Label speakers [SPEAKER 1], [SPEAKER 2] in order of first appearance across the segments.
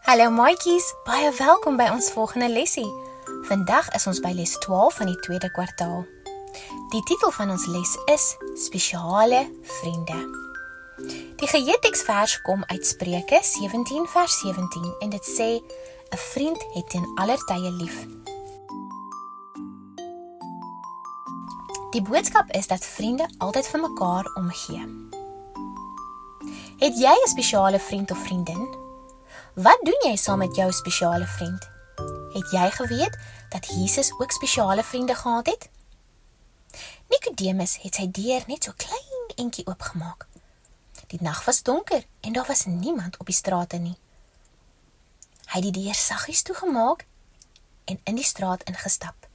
[SPEAKER 1] Hallo maatjies, baie welkom by ons volgende lesie. Vandag is ons by les 12 van die tweede kwartaal. Die titel van ons les is Spesiale Vriende. Die geheeteksvers kom uit Spreuke 17 vers 17 en dit sê, 'n vriend het ten aller tye lief. Die boodskap is dat vriende altyd vir mekaar omgee. Het jy 'n spesiale vriend of vriendin? Wat doen jy saam met jou spesiale vriend? Het jy geweet dat Jesus ook spesiale vriende gehad het? Nikodemus het sy deur net so klein entjie oopgemaak. Die nag was donker en daar was niemand op die strate nie. Hy het die deur saggies toegemaak en in die straat ingestap.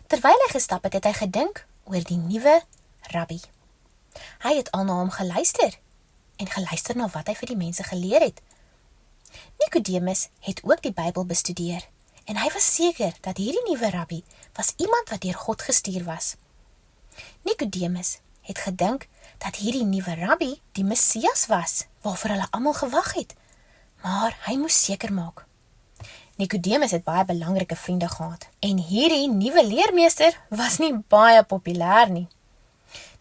[SPEAKER 1] Terwyl hy gestap het, het hy gedink oor die nuwe rabbi. Hy het al na hom geluister en geluister na wat hy vir die mense geleer het. Nikodemus het ook die Bybel bestudeer en hy was seker dat hierdie nuwe rabbi was iemand wat deur God gestuur was. Nikodemus het gedink dat hierdie nuwe rabbi die Messias was, waarvoor hulle almal gewag het, maar hy moes seker maak. Nikodemus het baie belangrike vriende gehad en hierdie nuwe leermeester was nie baie populêr nie.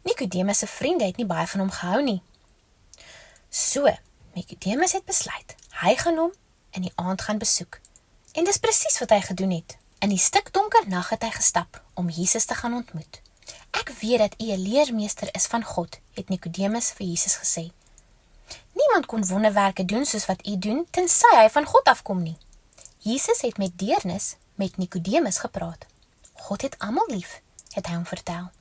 [SPEAKER 1] Nikodemus se vriende het nie baie van hom gehou nie. So, Nikodemus het besluit, hy gaan hom in die aand gaan besoek. En dis presies wat hy gedoen het. In die stikdonker nag het hy gestap om Jesus te gaan ontmoet. Ek weet dat u 'n leermeester is van God, het Nikodemus vir Jesus gesê. Niemand kon wonderwerke doen soos wat u doen, tensy hy van God afkom nie. Jesus het met deernis met Nikodemus gepraat. God het almal lief, het hy hom vertel.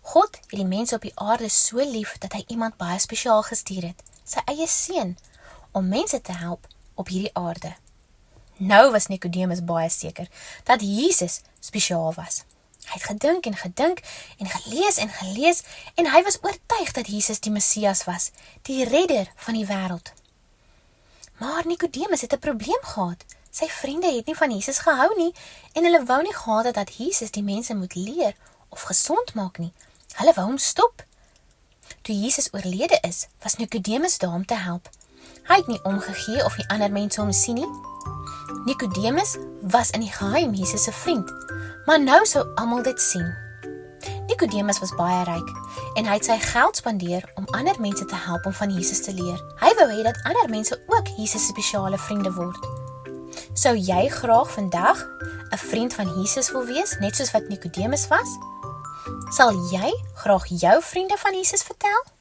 [SPEAKER 1] God het die mense op die aarde so lief, dat hy iemand baie spesiaal gestuur het, sy eie seun, om mense te help op hierdie aarde. Nou was Nikodemus baie seker, dat Jesus spesiaal was. Hy het gedink en gelees, en hy was oortuig dat Jesus die Messias was, die redder van die wêreld. Maar Nikodemus het 'n probleem gehad. Sy vriende het nie van Jesus gehou nie, en hulle wou nie gehad het dat Jesus die mense moet leer, of gesond maak nie. Hulle wou hom stop. Toe Jesus oorlede is, was Nikodemus daar om te help. Hy het nie omgegee of die ander mense hom sien nie. Nikodemus was in die geheim Jesus se vriend, maar nou sou almal dit sien. Nikodemus was baie ryk en hy het sy geld spandeer om ander mense te help om van Jesus te leer. Hy wou hê dat ander mense ook Jesus se spesiale vriende word. Sou jy graag vandag 'n vriend van Jesus wil wees, net soos wat Nikodemus was? Sal jy graag jou vriende van Jesus vertel?